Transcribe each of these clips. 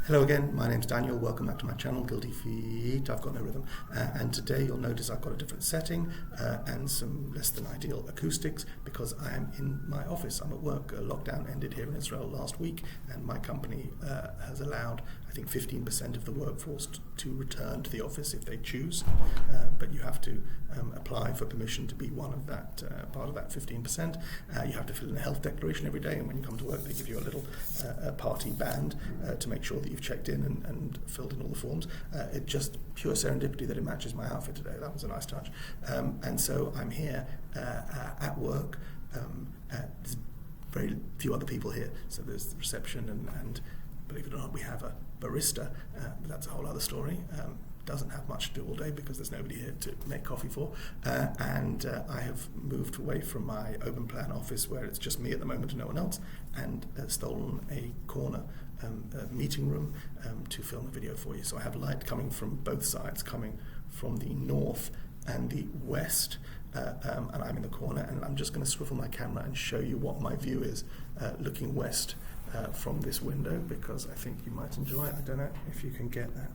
Hello again, my name's Daniel, welcome back to my channel, Guilty Feet, I've got no rhythm, and today you'll notice I've got a different setting and some less than ideal acoustics because I am in my office. I'm at work. Lockdown ended here in Israel last week and my company has allowed, I think, 15% of the workforce to return to the office if they choose, but you have to apply for permission to be one of that, part of that 15%. You have to fill in a health declaration every day, and when you come to work they give you a little party band to make sure that you've checked in and filled in all the forms. It's just pure serendipity that it matches my outfit today. That was a nice touch. And so I'm here at work. There's very few other people here, so there's the reception and believe it or not, we have a barista, but that's a whole other story. Doesn't have much to do all day because there's nobody here to make coffee for, and I have moved away from my open plan office where it's just me at the moment and no one else, and stolen a corner meeting room to film a video for you. So I have light coming from both sides, coming from the north and the west, and I'm in the corner, and I'm just going to swivel my camera and show you what my view is looking west from this window, because I think you might enjoy it. I don't know if you can get that.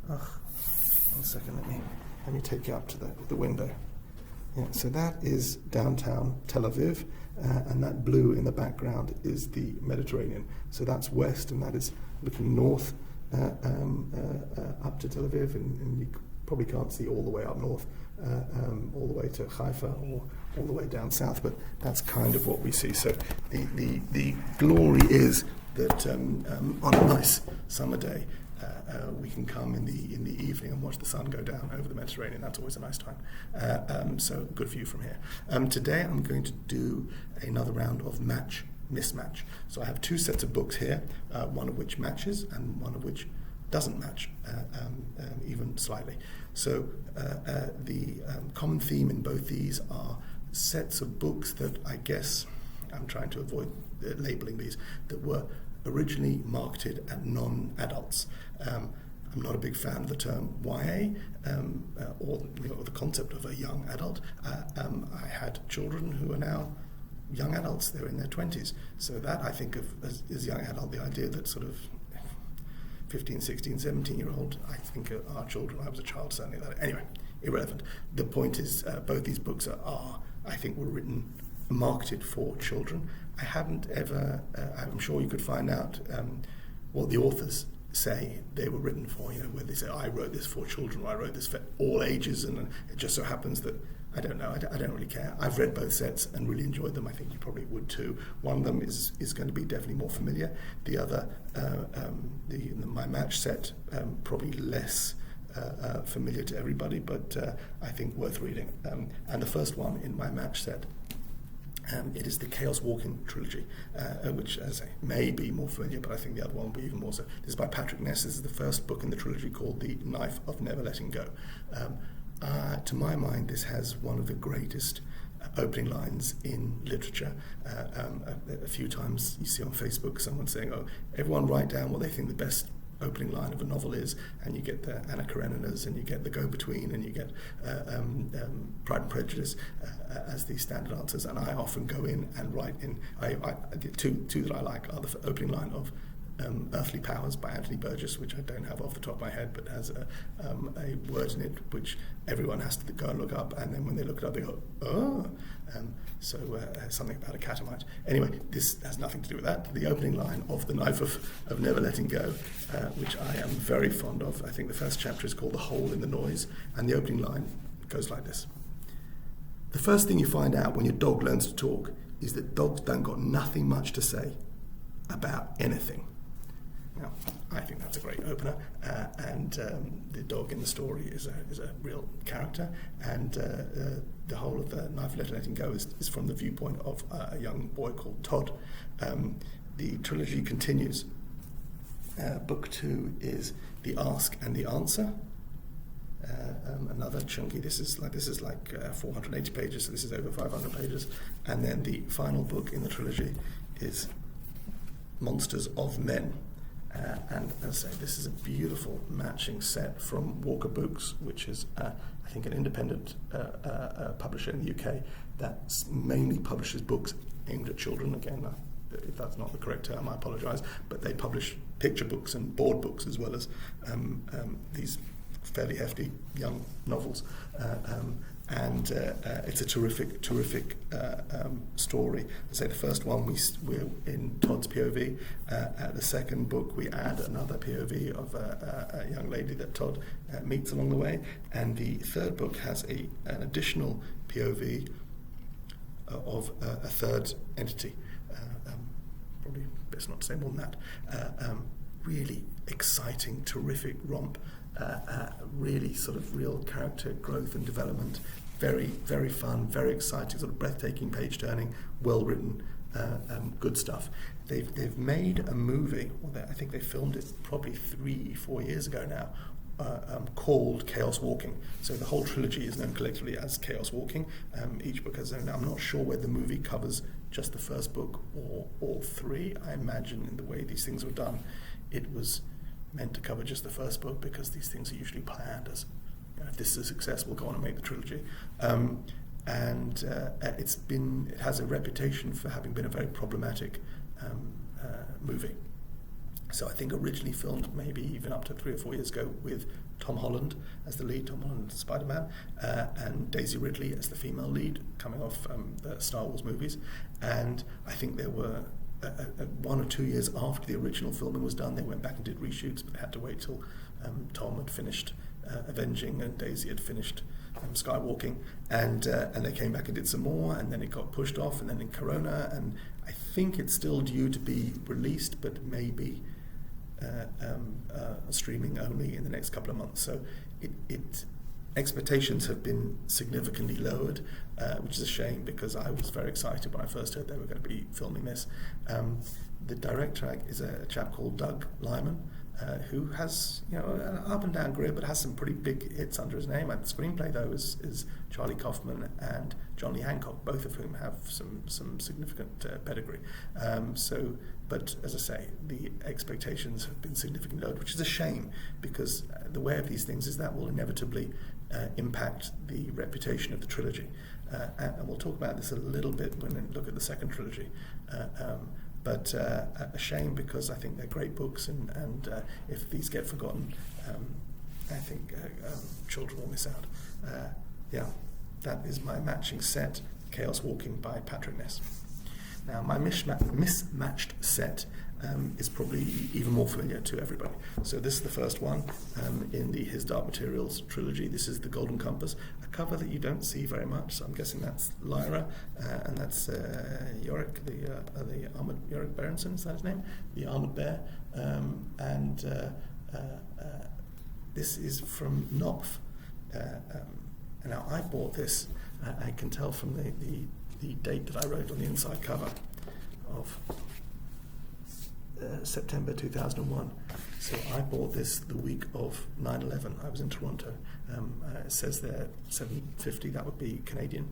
Ugh. 1 second, let me take you up to the window. Yeah, so that is downtown Tel Aviv, and that blue in the background is the Mediterranean. So that's west, and that is looking north up to Tel Aviv, and you probably can't see all the way up north, all the way to Haifa, or all the way down south, but that's kind of what we see. So the glory is that on a nice summer day, we can come in the evening and watch the sun go down over the Mediterranean. That's always a nice time. So good view from here. Today I'm going to do another round of mismatch. So I have two sets of books here, one of which matches and one of which doesn't match, even slightly. So the common theme in both these are sets of books that I guess, I'm trying to avoid labeling these, that were originally marketed at non-adults. I'm not a big fan of the term YA or the concept of a young adult. I had children who are now young adults. They're in their 20s. So that I think of as young adult, the idea that sort of 15, 16, 17-year-old, I think are children. I was a child, certainly. Anyway, irrelevant. The point is both these books are, I think, were written, marketed for children. I haven't ever, I'm sure you could find out what the authors say they were written for, where they say, I wrote this for children, or I wrote this for all ages, and it just so happens that, I don't know, I don't really care. I've read both sets and really enjoyed them. I think you probably would too. One of them is going to be definitely more familiar. The other, my match set, probably less familiar to everybody, but I think worth reading. And the first one in my match set, it is the Chaos Walking trilogy, which, as I say, may be more familiar, but I think the other one will be even more so. This is by Patrick Ness. This is the first book in the trilogy called The Knife of Never Letting Go. To my mind, this has one of the greatest opening lines in literature. A few times you see on Facebook someone saying, oh, everyone write down what they think the best opening line of a novel is, and you get the Anna Kareninas, and you get the Go-Between, and you get Pride and Prejudice as the standard answers. And I often go in and write in. The two that I like are the opening line of Earthly Powers by Anthony Burgess, which I don't have off the top of my head, but has a word in it which everyone has to go and look up, and then when they look it up they go, oh. So something about a catamite. Anyway, this has nothing to do with that. The opening line of The Knife of Never Letting Go, which I am very fond of. I think the first chapter is called The Hole in the Noise, and the opening line goes like this. The first thing you find out when your dog learns to talk is that dogs don't got nothing much to say about anything. Now, I think that's a great opener, and the dog in the story is a real character, and the whole of The Knife of Never Letting Go is from the viewpoint of a young boy called Todd. The trilogy continues. Book 2 is The Ask and the Answer. Another chunky. This is like 480 pages, so this is over 500 pages. And then the final book in the trilogy is Monsters of Men. And as I say, this is a beautiful matching set from Walker Books, which is, I think, an independent publisher in the UK that mainly publishes books aimed at children. Again, if that's not the correct term, I apologise, but they publish picture books and board books as well as these fairly hefty young novels. And it's a terrific story. I say the first one we're in Todd's POV. The second book we add another POV of a young lady that Todd meets along the way, and the third book has an additional POV of a third entity. Probably best not to say more than that. Really exciting, terrific romp. Really sort of real character growth and development, very, very fun, very exciting, sort of breathtaking, page-turning, well-written, good stuff. They've made a movie, I think they filmed it probably 3-4 years ago now, called Chaos Walking. So the whole trilogy is known collectively as Chaos Walking. Each book has its own. I'm not sure whether the movie covers just the first book or all three. I imagine in the way these things were done, it was meant to cover just the first book, because these things are usually planned as, if this is a success, we'll go on and make the trilogy. It has a reputation for having been a very problematic movie. So I think originally filmed maybe even up to 3 or 4 years ago with Tom Holland as the lead, Tom Holland as Spider-Man, and Daisy Ridley as the female lead, coming off the Star Wars movies. And I think there were 1 or 2 years after the original filming was done, they went back and did reshoots, but they had to wait till Tom had finished Avenging and Daisy had finished Skywalking, and they came back and did some more, and then it got pushed off, and then in Corona, and I think it's still due to be released, but maybe streaming only in the next couple of months. So expectations have been significantly lowered, which is a shame, because I was very excited when I first heard they were going to be filming this. The director is a chap called Doug Liman, who has an up and down career, but has some pretty big hits under his name. And the screenplay, though, is Charlie Kaufman and John Lee Hancock, both of whom have some significant pedigree. But as I say, the expectations have been significantly lowered, which is a shame, because the way of these things is that will inevitably impact the reputation of the trilogy. And we'll talk about this a little bit when we look at the second trilogy. But a shame, because I think they're great books, and if these get forgotten, I think children will miss out. That is my matching set, Chaos Walking by Patrick Ness. Now, my mismatched set is probably even more familiar to everybody. So this is the first one in the His Dark Materials trilogy. This is the Golden Compass, a cover that you don't see very much. So I'm guessing that's Lyra, and that's Yorick, the armored Yorick Berenson, is that his name? The armored bear, and this is from Knopf. Now I bought this. I can tell from the date that I wrote on the inside cover of September 2001. So I bought this the week of 9/11. I was in Toronto. It says there $7.50, that would be Canadian,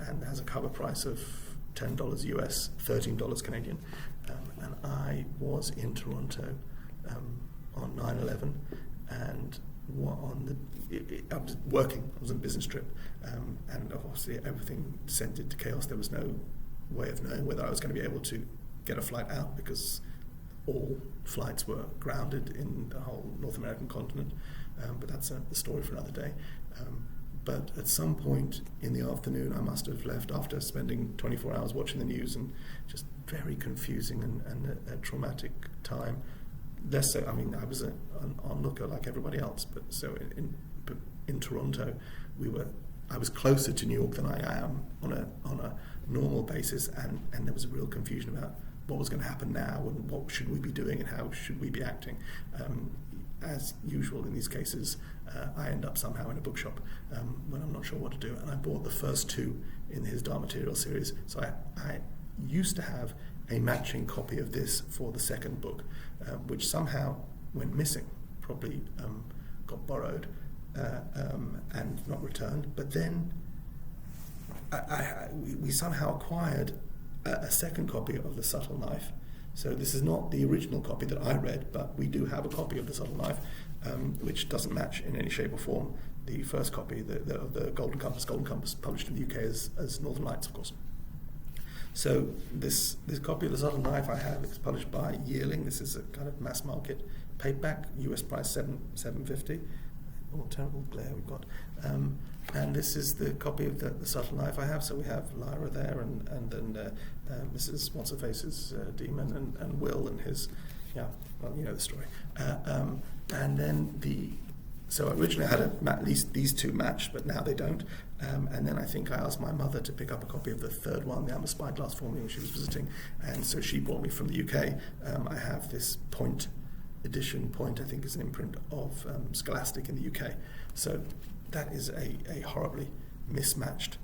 and has a cover price of $10 US, $13 Canadian. And I was in Toronto on 9/11, and I was working. I was on a business trip, and obviously everything descended to chaos. There was no way of knowing whether I was going to be able to get a flight out, because all flights were grounded in the whole North American continent. But that's the story for another day. But at some point in the afternoon, I must have left after spending 24 hours watching the news, and just very confusing and a traumatic time. Less so, I mean, I was an onlooker like everybody else, but so in Toronto, I was closer to New York than I am on a normal basis, and there was a real confusion about what was going to happen now, and what should we be doing, and how should we be acting. As usual in these cases, I end up somehow in a bookshop when I'm not sure what to do, and I bought the first two in His Dark Materials series. So I used to have a matching copy of this for the second book, which somehow went missing, probably got borrowed and not returned. But then we somehow acquired a second copy of The Subtle Knife. So this is not the original copy that I read, but we do have a copy of The Subtle Knife, which doesn't match in any shape or form the first copy, the Golden Compass published in the UK as Northern Lights, of course. So this copy of The Subtle Knife I have is published by Yearling. This is a kind of mass market paperback, US price $7.50. Oh, terrible glare we've got. And this is the copy of the Subtle Knife I have. So we have Lyra there, and then Mrs. What's-Her-Face's demon, and Will and his, well, you know the story. And then so originally I had at least these two matched, but now they don't. And then I think I asked my mother to pick up a copy of the third one, the Amber Spyglass, for me when she was visiting, and so she brought me from the UK. I have this Point edition. Point, I think, is an imprint of Scholastic in the UK. So that is a horribly mismatched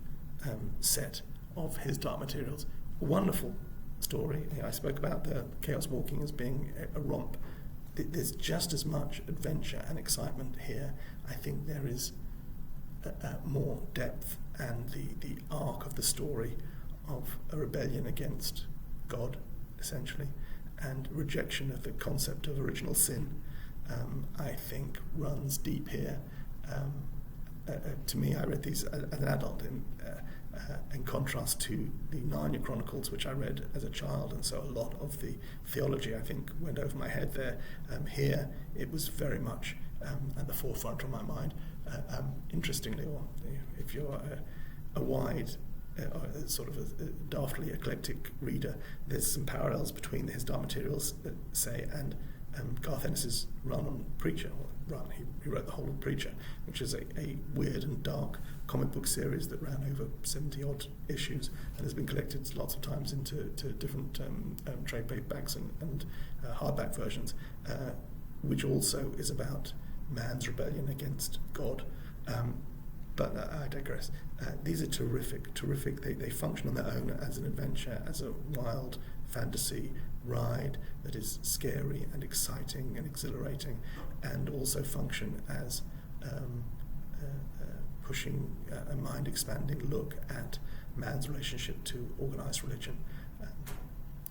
set of his Dark Materials. A wonderful story. I spoke about the Chaos Walking as being a romp. There's just as much adventure and excitement here. I think there is more depth, and the arc of the story of a rebellion against God, essentially, and rejection of the concept of original sin, I think runs deep here. To me, I read these as an adult in contrast to the Narnia Chronicles, which I read as a child, and so a lot of the theology, I think, went over my head there. Here, it was very much at the forefront of my mind. Interestingly, or if you're a wide, sort of a daftly eclectic reader, there's some parallels between his Dark Materials, say, and Garth Ennis's run on Preacher. He wrote the whole of Preacher, which is a weird and dark comic book series that ran over 70-odd issues and has been collected lots of times into different trade paperbacks and hardback versions, which also is about man's rebellion against God. But I digress. These are terrific. They function on their own as an adventure, as a wild fantasy ride that is scary and exciting and exhilarating, and also function as pushing a mind-expanding look at man's relationship to organised religion.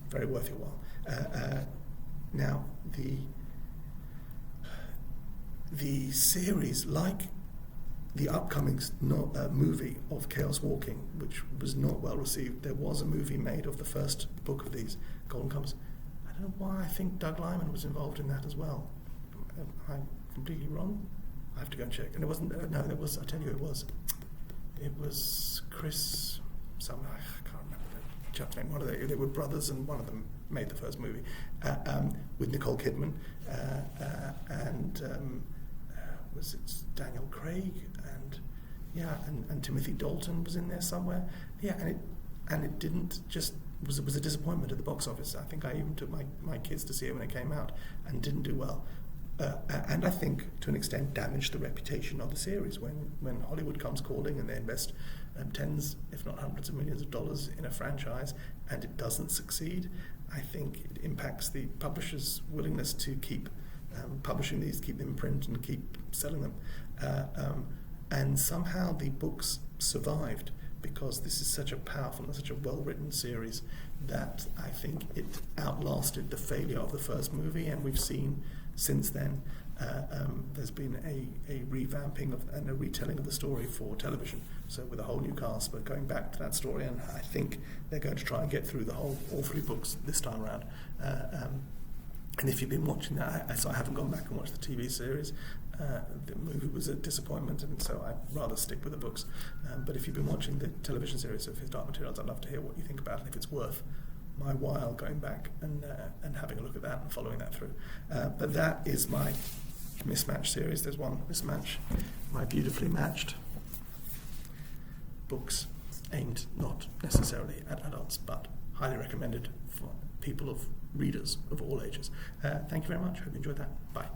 Very worth your while. Now, the series, like the upcoming movie of Chaos Walking, which was not well received. There was a movie made of the first book of these, Golden Compass. I don't know why I think Doug Liman was involved in that as well. Am I completely wrong? I have to go and check. And it wasn't, no, there was, I'll tell you it was. It was Chris, I can't remember the chap's name. They were brothers, and one of them made the first movie, with Nicole Kidman, was it Daniel Craig, and Timothy Dalton was in there somewhere. And it didn't just was a disappointment at the box office. I think I even took my kids to see it when it came out, and didn't do well. And I think to an extent damaged the reputation of the series when Hollywood comes calling and they invest tens, if not hundreds of millions of dollars in a franchise, and it doesn't succeed. I think it impacts the publisher's willingness to keep publishing these, keep them in print, and keep selling them. And somehow the books survived, because this is such a powerful and such a well-written series that I think it outlasted the failure of the first movie. And we've seen since then there's been a revamping and a retelling of the story for television, so with a whole new cast, but going back to that story, and I think they're going to try and get through all three books this time around. And if you've been watching that, so I haven't gone back and watched the TV series. The movie was a disappointment, and so I'd rather stick with the books. But if you've been watching the television series of his Dark Materials, I'd love to hear what you think about it, if it's worth my while going back and having a look at that and following that through. But that is my Mismatch series. There's one Mismatch, my beautifully matched books aimed not necessarily at adults, but highly recommended for readers of all ages. Thank you very much. Hope you enjoyed that. Bye.